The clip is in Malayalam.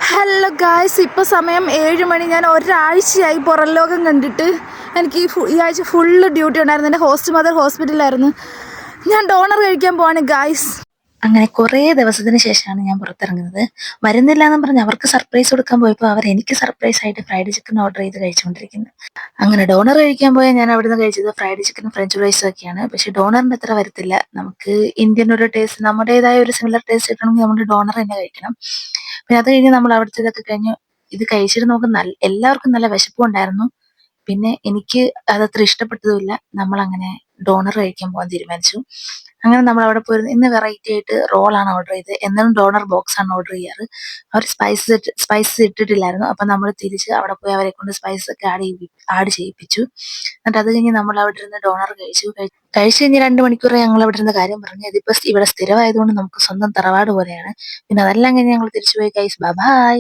ഹലോ ഗായ്സ്, ഇപ്പോൾ സമയം 7 മണി. ഞാൻ ഒരാഴ്ചയായി പുറം ലോകം കണ്ടിട്ട്. എനിക്ക് ഈ ആഴ്ച ഫുള്ള് ഡ്യൂട്ടി ഉണ്ടായിരുന്നു. എൻ്റെ ഹോസ്റ്റ് മദർ ഹോസ്പിറ്റലിലായിരുന്നു. ഞാൻ ഡോണർ കഴിക്കാൻ പോവാണ് ഗായ്സ്. അങ്ങനെ കുറേ ദിവസത്തിന് ശേഷമാണ് ഞാൻ പുറത്തിറങ്ങുന്നത്. വരുന്നില്ല എന്ന് പറഞ്ഞ് അവർക്ക് സർപ്രൈസ് കൊടുക്കാൻ പോയപ്പോൾ അവർ എനിക്ക് സർപ്രൈസ് ആയിട്ട് ഫ്രൈഡ് ചിക്കൻ ഓർഡർ ചെയ്ത് കഴിച്ചുകൊണ്ടിരിക്കുന്നു. അങ്ങനെ ഡോണർ കഴിക്കാൻ പോയാൽ ഞാൻ അവിടുന്ന് കഴിച്ചത് ഫ്രൈഡ് ചിക്കനും ഫ്രഞ്ച് ഫ്രൈസും ഒക്കെയാണ്. പക്ഷെ ഡോണറിന്റെ അത്ര വരത്തില്ല. നമുക്ക് ഇന്ത്യൻ ഒരു ടേസ്റ്റ്, നമ്മുടേതായ ഒരു സിമിലർ ടേസ്റ്റ് കിട്ടണമെങ്കിൽ നമ്മൾ ഡോണർ തന്നെ കഴിക്കണം. പിന്നെ അത് കഴിഞ്ഞ് നമ്മൾ അവിടുത്തെ ഇതൊക്കെ കഴിഞ്ഞ് ഇത് കഴിച്ചിട്ട് നമുക്ക് എല്ലാവർക്കും നല്ല വിശപ്പും ഉണ്ടായിരുന്നു. പിന്നെ എനിക്ക് അതത്ര ഇഷ്ടപ്പെട്ടതുമില്ല. നമ്മൾ അങ്ങനെ ഡോണർ കഴിക്കാൻ പോകാൻ തീരുമാനിച്ചു. അങ്ങനെ നമ്മൾ അവിടെ പോയിരുന്നു. ഇന്ന് വെറൈറ്റി ആയിട്ട് റോളാണ് ഓർഡർ ചെയ്തത്. എന്നാലും ഡോണർ ബോക്സ് ആണ് ഓർഡർ ചെയ്യാറ്. അവർ സ്പൈസസ് ഇട്ടിട്ടില്ലായിരുന്നു. അപ്പൊ നമ്മൾ തിരിച്ച് അവിടെ പോയി അവരെ കൊണ്ട് സ്പൈസസ് ഒക്കെ ആഡ് ചെയ്യിപ്പിച്ചു. എന്നിട്ട് അത് കഴിഞ്ഞ് നമ്മൾ അവിടെ ഇരുന്ന് ഡോണർ കഴിച്ചു കഴിഞ്ഞ് 2 മണിക്കൂർ ഞങ്ങൾ അവിടെ ഇരുന്ന് കാര്യം പറഞ്ഞു. ഇതിപ്പോ ഇവിടെ സ്ഥിരമായതുകൊണ്ട് നമുക്ക് സ്വന്തം തറവാട് പോലെയാണ്. പിന്നെ അതെല്ലാം കഴിഞ്ഞ് ഞങ്ങൾ തിരിച്ചു പോയി. Guys bye.